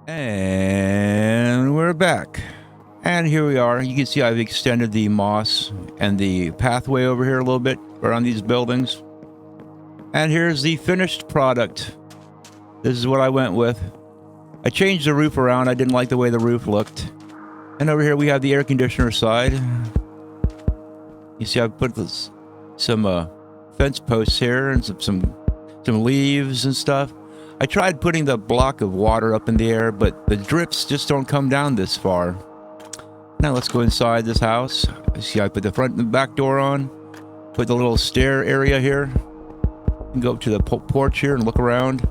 And we're back. And here we are. You can see I've extended the moss and the pathway over here a little bit around these buildings. And here's the finished product. This is what I went with. I changed the roof around. I didn't like the way the roof looked. And over here we have the air conditioner side. You see I've put some fence posts here and some leaves and stuff. I tried putting the block of water up in the air, but the drips just don't come down this far. Now let's go inside this house. See, I put the front and back door on. Put the little stair area here. You can go up to the porch here and look around.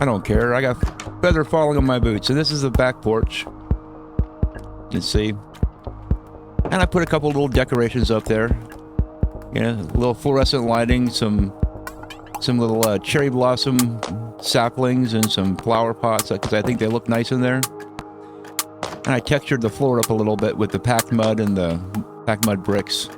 I don't care. I got feather falling on my boots. And this is the back porch. You can see. And I put a couple little decorations up there. Yeah, a little fluorescent lighting, some little cherry blossom saplings and some flower pots because I think they look nice in there. And I textured the floor up a little bit with the packed mud and the packed mud bricks.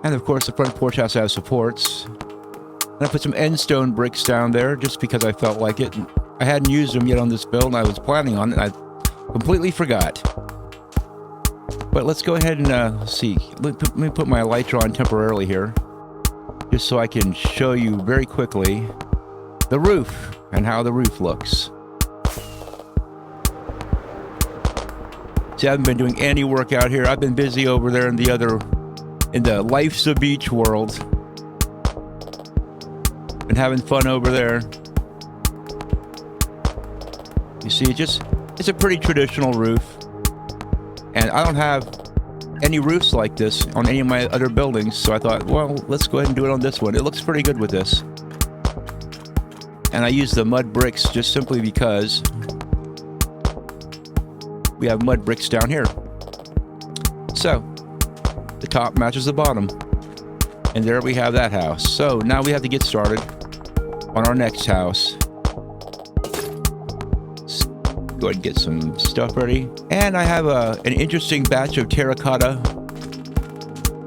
And of course the front porch has to have supports. And I put some end stone bricks down there just because I felt like it. I hadn't used them yet on this build and I was planning on it and I completely forgot. But let's go ahead and see. Let me put my elytra on temporarily here. Just so I can show you very quickly the roof and how the roof looks. See, I haven't been doing any work out here. I've been busy over there in the Life's a Beach world. Been having fun over there. You see, it's a pretty traditional roof. And I don't have any roofs like this on any of my other buildings, so I thought, well, let's go ahead and do it on this one. It looks pretty good with this. And I use the mud bricks just simply because we have mud bricks down here. So the top matches the bottom. And there we have that house. So now we have to get started on our next house. Let's go ahead and get some stuff ready. And I have an interesting batch of terracotta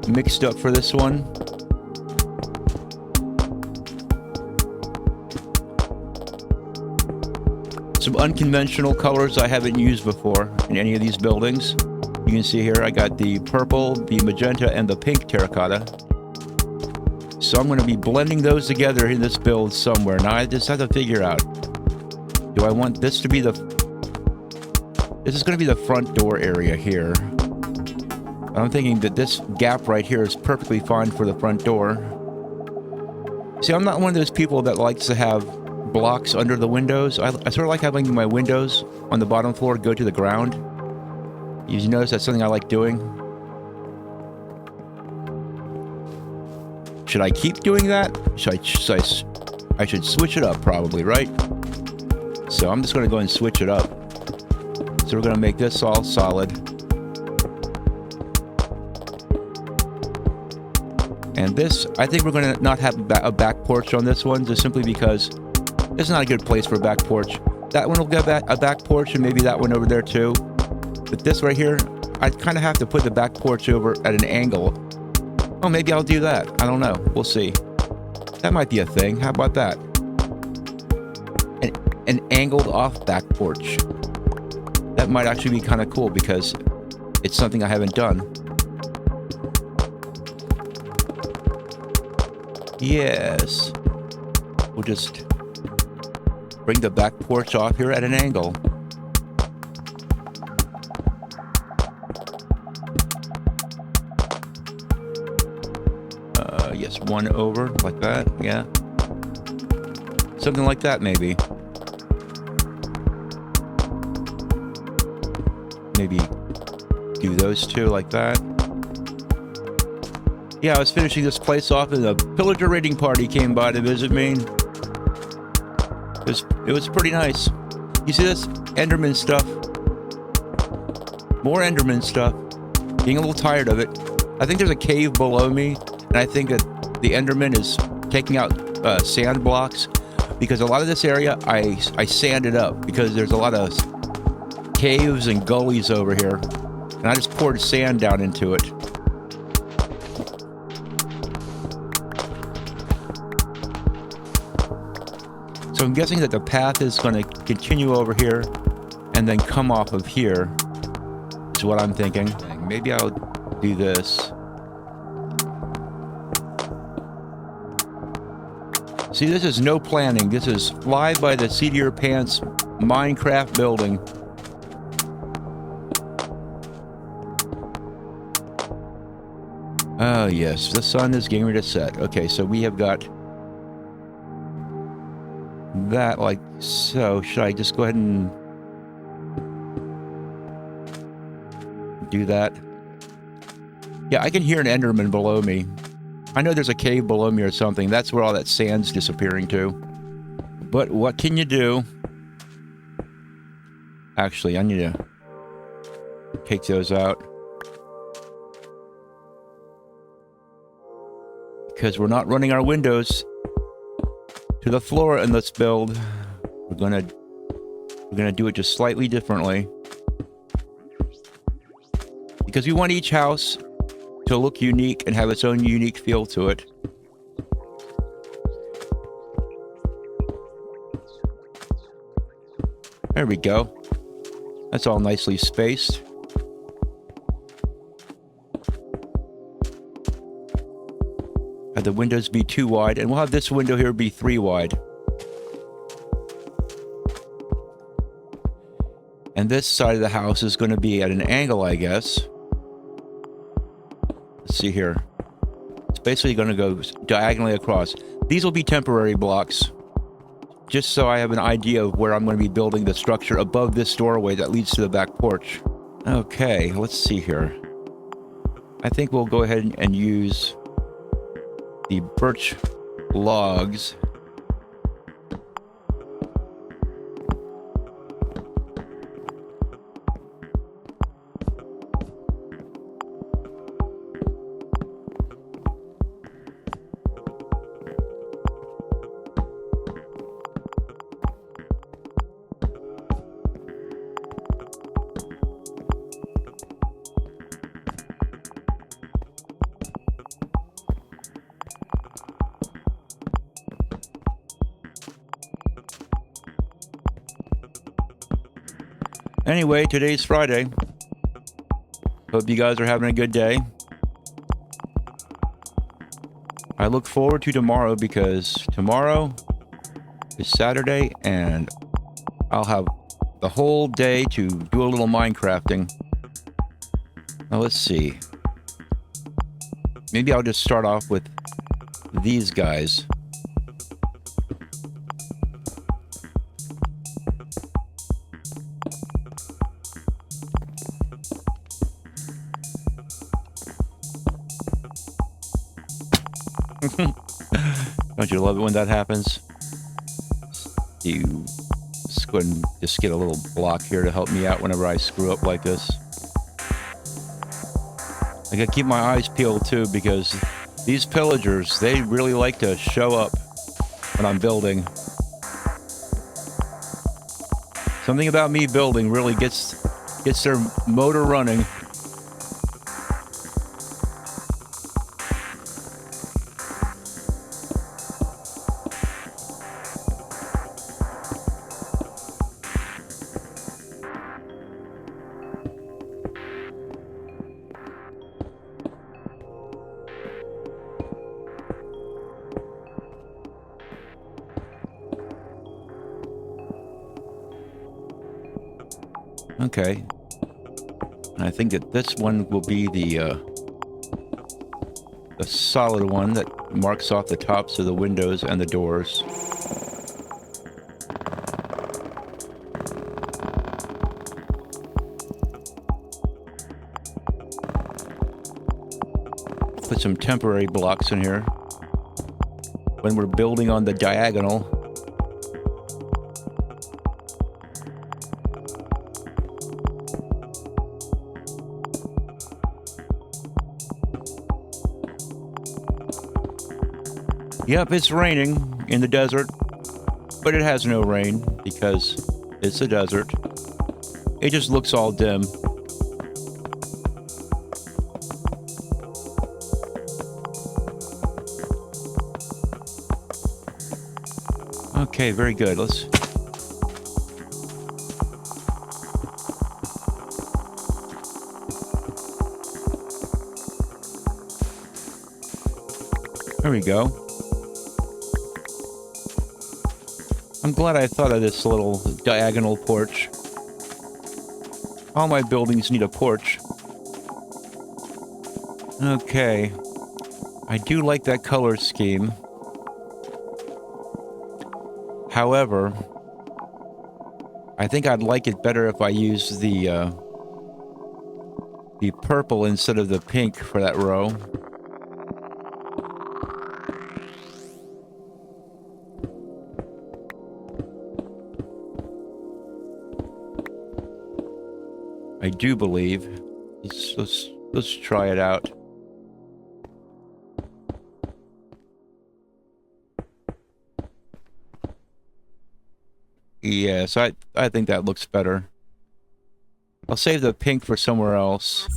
mixed up for this one. Some unconventional colors I haven't used before in any of these buildings. You can see here I got the purple, the magenta, and the pink terracotta. So I'm going to be blending those together in this build somewhere. Now I just have to figure out, do I want this to be this is going to be the front door area here. I'm thinking that this gap right here is perfectly fine for the front door. See, I'm not one of those people that likes to have blocks under the windows. I sort of like having my windows on the bottom floor go to the ground. You notice that's something I like doing. Should I keep doing that? I should switch it up probably, right? So I'm just going to go and switch it up. So we're going to make this all solid. And this, I think we're going to not have a back porch on this one, just simply because it's not a good place for a back porch. That one will get a back porch, and maybe that one over there too. But this right here, I kind of have to put the back porch over at an angle. Oh, maybe I'll do that. I don't know. We'll see. That might be a thing. How about that? An angled off back porch. That might actually be kind of cool because it's something I haven't done. Yes. We'll just bring the back porch off here at an angle. Yes, one over like that. Yeah. Something like that, maybe. Maybe do those two like that. Yeah, I was finishing this place off and a pillager raiding party came by to visit me. It was pretty nice. You see this? Enderman stuff. More Enderman stuff. Getting a little tired of it. I think there's a cave below me, and I think that the Enderman is taking out sand blocks, because a lot of this area I sanded up because there's a lot of caves and gullies over here, and I just poured sand down into it. So I'm guessing that the path is going to continue over here and then come off of here, is what I'm thinking. Maybe I'll do this. See, this is no planning. This is fly by the seat of your pants Minecraft building. Oh, yes, the sun is getting ready to set. Okay, so we have got that like so. Should I just go ahead and do that? Yeah, I can hear an Enderman below me. I know there's a cave below me or something. That's where all that sand's disappearing to. But what can you do? Actually, I need to take those out. Because we're not running our windows to the floor in this build. We're gonna do it just slightly differently. Because we want each house to look unique and have its own unique feel to it. There we go. That's all nicely spaced. Have the windows be 2 wide, and we'll have this window here be 3 wide. And this side of the house is going to be at an angle, I guess. Let's see here. It's basically going to go diagonally across. These will be temporary blocks, just so I have an idea of where I'm going to be building the structure above this doorway that leads to the back porch. Okay, let's see here. I think we'll go ahead and use the birch logs. Anyway, today's Friday. Hope you guys are having a good day. I look forward to tomorrow because tomorrow is Saturday and I'll have the whole day to do a little Minecrafting. Now let's see. Maybe I'll just start off with these guys. Don't you love it when that happens? You just go ahead and just get a little block here to help me out whenever I screw up like this. I gotta keep my eyes peeled too because these pillagers, they really like to show up when I'm building. Something about me building really gets their motor running. Okay, and I think that this one will be the solid one that marks off the tops of the windows and the doors. Put some temporary blocks in here when we're building on the diagonal. Yep, it's raining in the desert, but it has no rain because it's a desert. It just looks all dim. Okay, very good. Let's... There we go. I'm glad I thought of this little diagonal porch. All my buildings need a porch. Okay. I do like that color scheme. However, I think I'd like it better if I used the purple instead of the pink for that row. I do believe. Let's try it out. Yes, I think that looks better. I'll save the pink for somewhere else.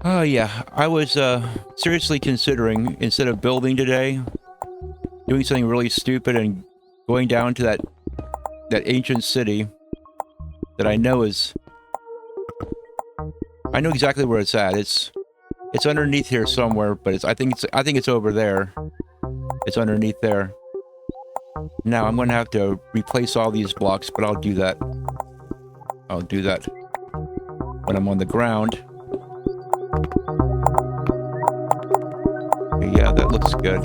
Oh yeah, I was seriously considering, instead of building today, doing something really stupid and going down to that ancient city that I know is... I know exactly where it's at. It's underneath here somewhere, but I think it's over there. It's underneath there. Now I'm going to have to replace all these blocks, but I'll do that. I'll do that when I'm on the ground. Yeah, that looks good.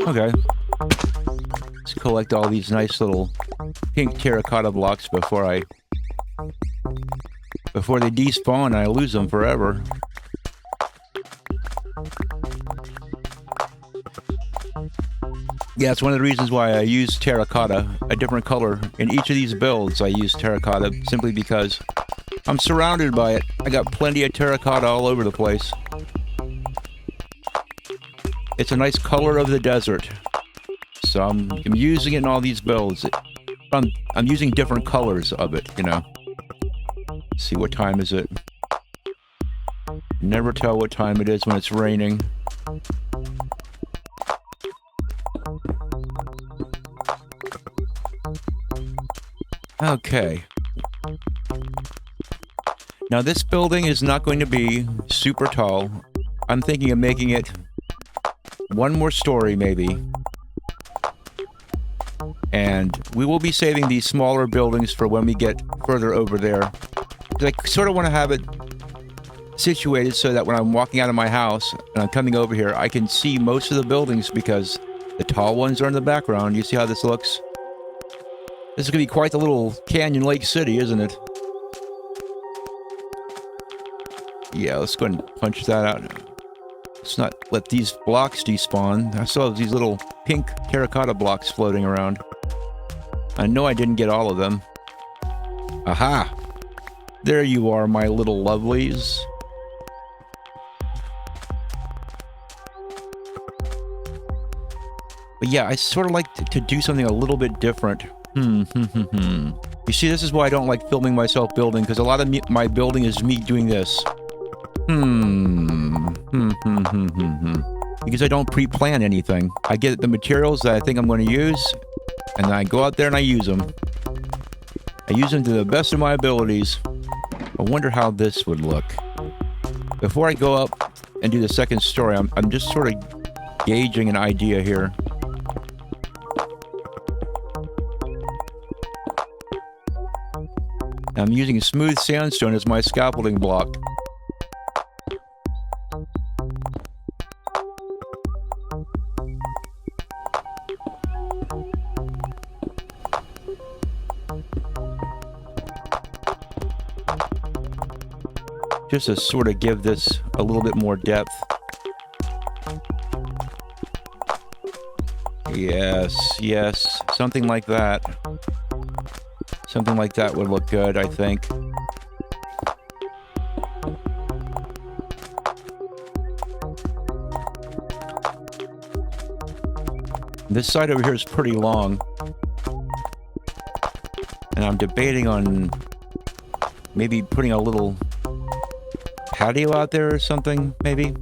Okay. Let's collect all these nice little pink terracotta blocks before they despawn and I lose them forever. Yeah, it's one of the reasons why I use terracotta, a different color. In each of these builds, I use terracotta simply because I'm surrounded by it. I got plenty of terracotta all over the place. It's a nice color of the desert. So I'm using it in all these builds. I'm using different colors of it, you know. Let's see, what time is it? Never tell what time it is when it's raining. Okay. Now this building is not going to be super tall. I'm thinking of making it one more story, maybe. And we will be saving these smaller buildings for when we get further over there. I sort of want to have it situated so that when I'm walking out of my house and I'm coming over here, I can see most of the buildings because the tall ones are in the background. You see how this looks? This is going to be quite the little Canyon Lake City, isn't it? Yeah, let's go ahead and punch that out. Let's not let these blocks despawn. I still have these little pink terracotta blocks floating around. I know I didn't get all of them. Aha! There you are, my little lovelies. But yeah, I sort of like to do something a little bit different. You see, this is why I don't like filming myself building, because a lot of my building is me doing this. Because I don't pre-plan anything. I get the materials that I think I'm going to use, and then I go out there and I use them. I use them to the best of my abilities. I wonder how this would look. Before I go up and do the second story, I'm just sort of gauging an idea here. I'm using smooth sandstone as my scaffolding block. Just to sort of give this a little bit more depth. Yes, yes. Something like that. Something like that would look good, I think. This side over here is pretty long. And I'm debating on maybe putting a little patio out there or something, maybe.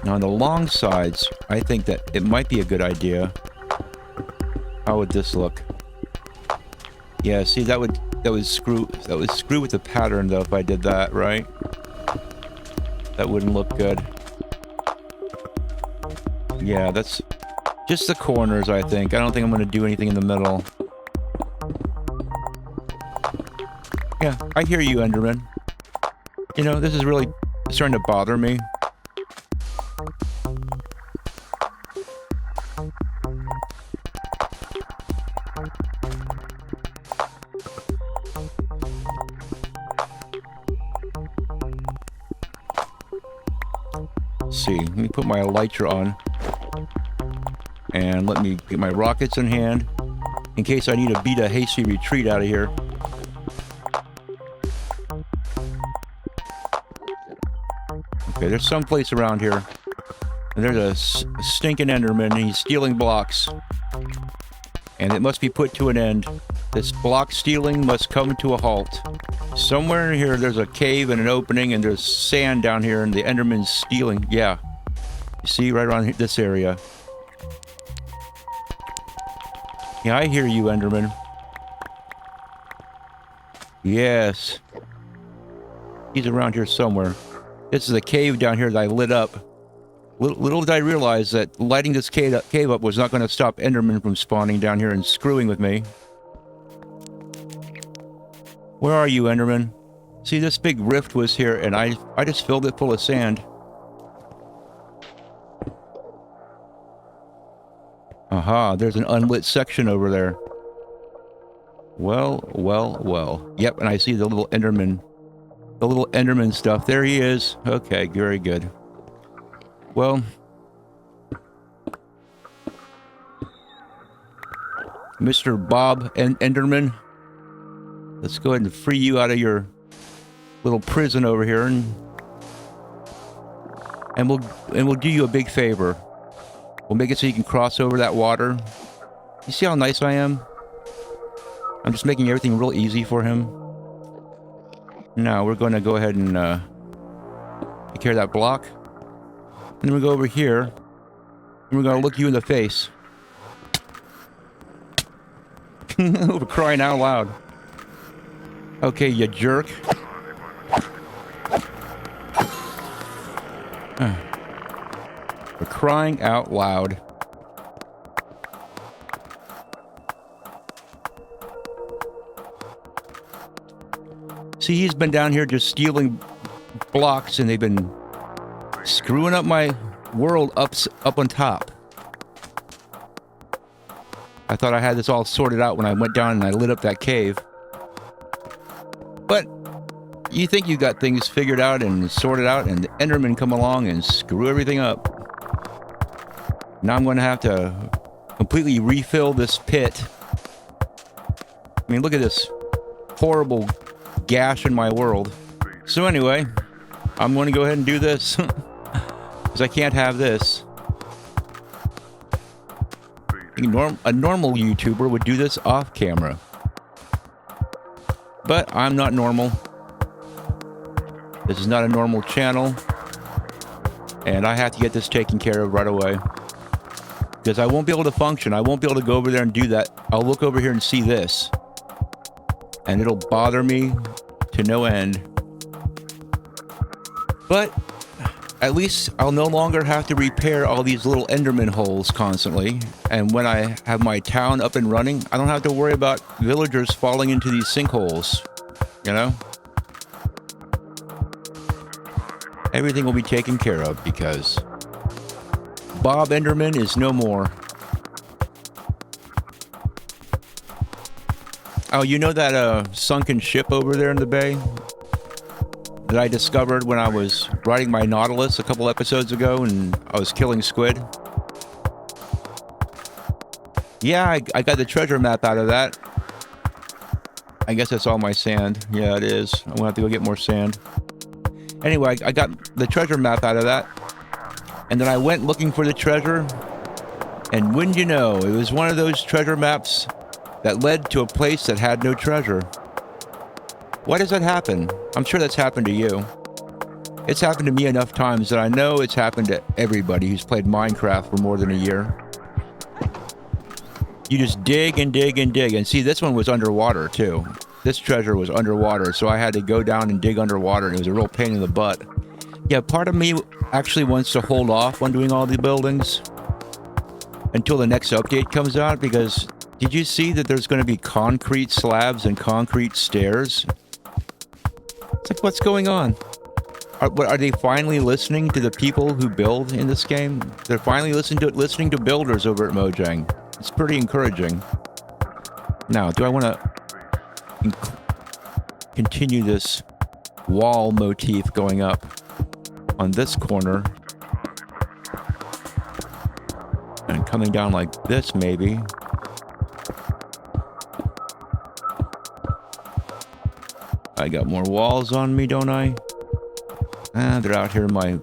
Now on the long sides, I think that it might be a good idea. How would this look? Yeah, see, that would screw with the pattern though if I did that, right? That wouldn't look good. Yeah, that's just the corners, I think. I don't think I'm going to do anything in the middle. Yeah, I hear you, Enderman. You know, this is really starting to bother me. See, let me put my elytra on and let me get my rockets in hand in case I need to beat a hasty retreat out of here. Okay, there's some place around here and there's a stinking Enderman and he's stealing blocks and it must be put to an end. This block stealing must come to a halt. Somewhere in here there's a cave and an opening and there's sand down here and the Enderman's stealing. Yeah. You see right around this area. Yeah, I hear you, Enderman. Yes. He's around here somewhere. This is a cave down here that I lit up. Little did I realize that lighting this cave up was not going to stop Enderman from spawning down here and screwing with me. Where are you, Enderman? See, this big rift was here, and I just filled it full of sand. Aha, there's an unlit section over there. Well, well, well. Yep, and I see the little Enderman. The little Enderman stuff. There he is. Okay, very good. Well, Mr. Bob Enderman, let's go ahead and free you out of your little prison over here, and we'll do you a big favor. We'll make it so you can cross over that water. You see how nice I am? I'm just making everything real easy for him. Now we're going to go ahead and take care of that block. And then we go over here, and we're going to look you in the face. We're crying out loud. Okay, you jerk. We're crying out loud. See, he's been down here just stealing blocks, and they've been screwing up my world up on top. I thought I had this all sorted out when I went down and I lit up that cave. But you think you got things figured out and sorted out, and the Endermen come along and screw everything up. Now I'm going to have to completely refill this pit. I mean, look at this horrible gash in my world. So anyway, I'm going to go ahead and do this. Because I can't have this. A normal YouTuber would do this off camera. But I'm not normal. This is not a normal channel. And I have to get this taken care of right away. Because I won't be able to function. I won't be able to go over there and do that. I'll look over here and see this. And it'll bother me to no end. But at least I'll no longer have to repair all these little Enderman holes constantly. And when I have my town up and running, I don't have to worry about villagers falling into these sinkholes. You know? Everything will be taken care of because Bob Enderman is no more. Oh, you know that sunken ship over there in the bay that I discovered when I was riding my Nautilus a couple episodes ago and I was killing squid? Yeah, I got the treasure map out of that. I guess that's all my sand. Yeah, it is. I'm gonna have to go get more sand. Anyway, I got the treasure map out of that. And then I went looking for the treasure. And wouldn't you know, it was one of those treasure maps that led to a place that had no treasure. Why does that happen? I'm sure that's happened to you. It's happened to me enough times that I know it's happened to everybody who's played Minecraft for more than a year. You just dig and dig and dig. And see, this one was underwater too. This treasure was underwater, so I had to go down and dig underwater, and it was a real pain in the butt. Yeah, part of me actually wants to hold off on doing all the buildings until the next update comes out, because did you see that there's going to be concrete slabs and concrete stairs? It's like, what's going on? Are they finally listening to the people who build in this game? They're finally listening to builders over at Mojang. It's pretty encouraging. Now, do I want to continue this wall motif going up on this corner and coming down like this, maybe? I got more walls on me, don't I? Ah, they're out here in my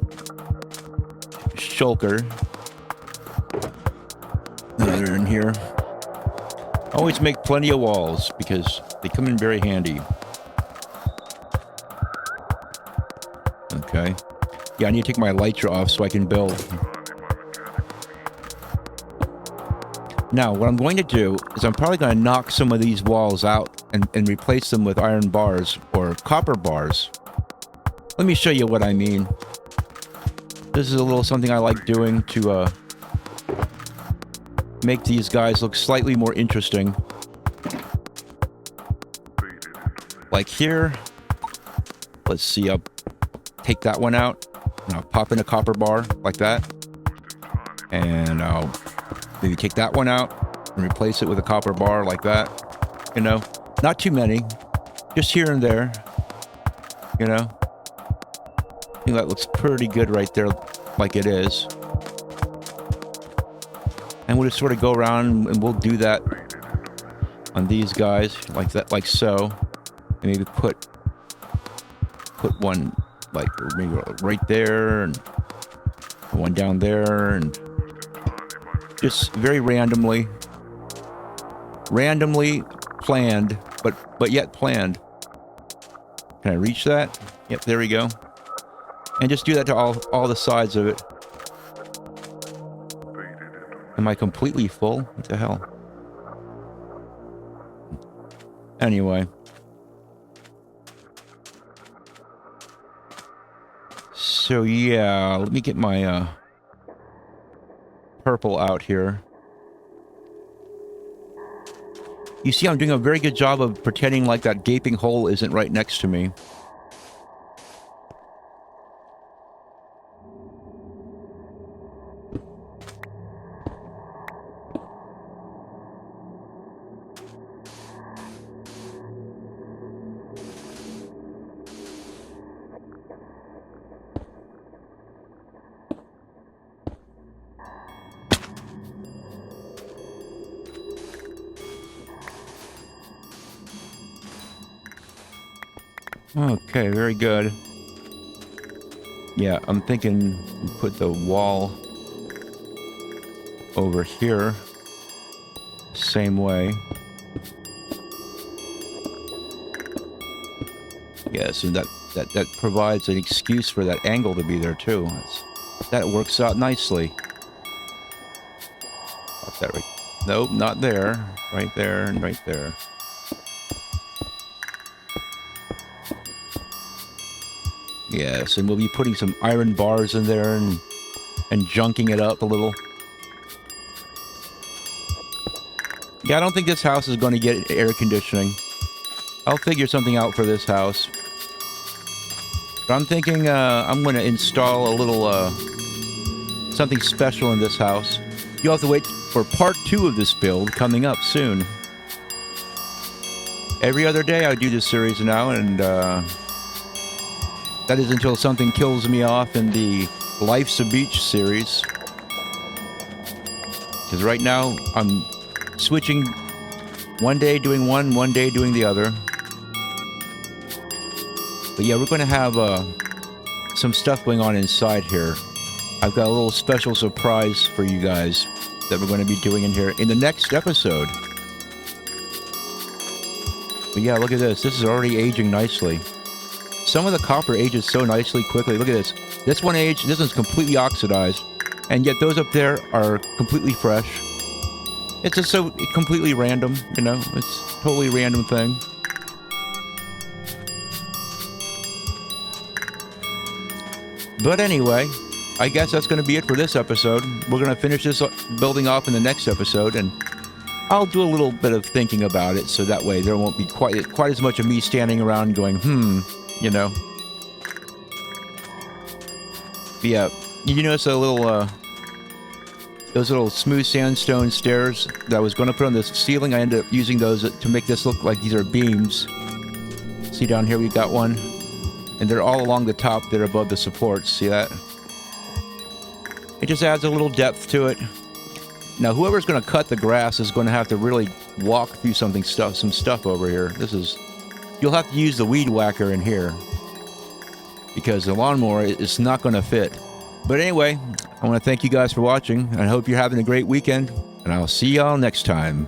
shulker. They're in here. Always make plenty of walls because they come in very handy. Okay. Yeah, I need to take my elytra off so I can build. Now, what I'm going to do is I'm probably going to knock some of these walls out and replace them with iron bars or copper bars. Let me show you what I mean. This is a little something I like doing to make these guys look slightly more interesting. Like here, let's see, I'll take that one out, and I'll pop in a copper bar like that, and I'll maybe take that one out and replace it with a copper bar like that. You know, not too many, just here and there. You know, I think that looks pretty good right there, like it is. And we'll just sort of go around and we'll do that on these guys like that, like so. And maybe put one like maybe right there and one down there, and just very randomly planned, but yet planned. Can I reach that? Yep, there we go. And just do that to all the sides of it. Am I completely full? What the hell? Anyway. So yeah, let me get my purple out here. You see, I'm doing a very good job of pretending like that gaping hole isn't right next to me. Okay, very good. Yeah, I'm thinking we put the wall over here. Same way. Yes, and that provides an excuse for that angle to be there too. That works out nicely. Up that right. Nope, not there. Right there and right there. Yes, and we'll be putting some iron bars in there and junking it up a little. Yeah, I don't think this house is going to get air conditioning. I'll figure something out for this house. But I'm thinking I'm going to install a little something special in this house. You'll have to wait for part 2 of this build coming up soon. Every other day I do this series now, and that is until something kills me off in the Life's a Beach series. Because right now I'm switching, one day doing one day doing the other. But yeah, we're going to have some stuff going on inside here. I've got a little special surprise for you guys that we're going to be doing in here in the next episode. But yeah, look at this. This is already aging nicely. Some of the copper ages so nicely quickly. Look at this. This one aged, this one's completely oxidized. And yet those up there are completely fresh. It's just so completely random, you know? It's a totally random thing. But anyway, I guess that's going to be it for this episode. We're going to finish this building off in the next episode, and I'll do a little bit of thinking about it, so that way there won't be quite as much of me standing around going, you know. But yeah, you notice a little, those little smooth sandstone stairs that I was going to put on the ceiling. I ended up using those to make this look like these are beams. See down here, we got one. And they're all along the top there above the supports. See that? It just adds a little depth to it. Now, whoever's going to cut the grass is going to have to really walk through some stuff over here. You'll have to use the weed whacker in here, because the lawnmower is not going to fit. But anyway, I want to thank you guys for watching, and I hope you're having a great weekend, and I'll see y'all next time.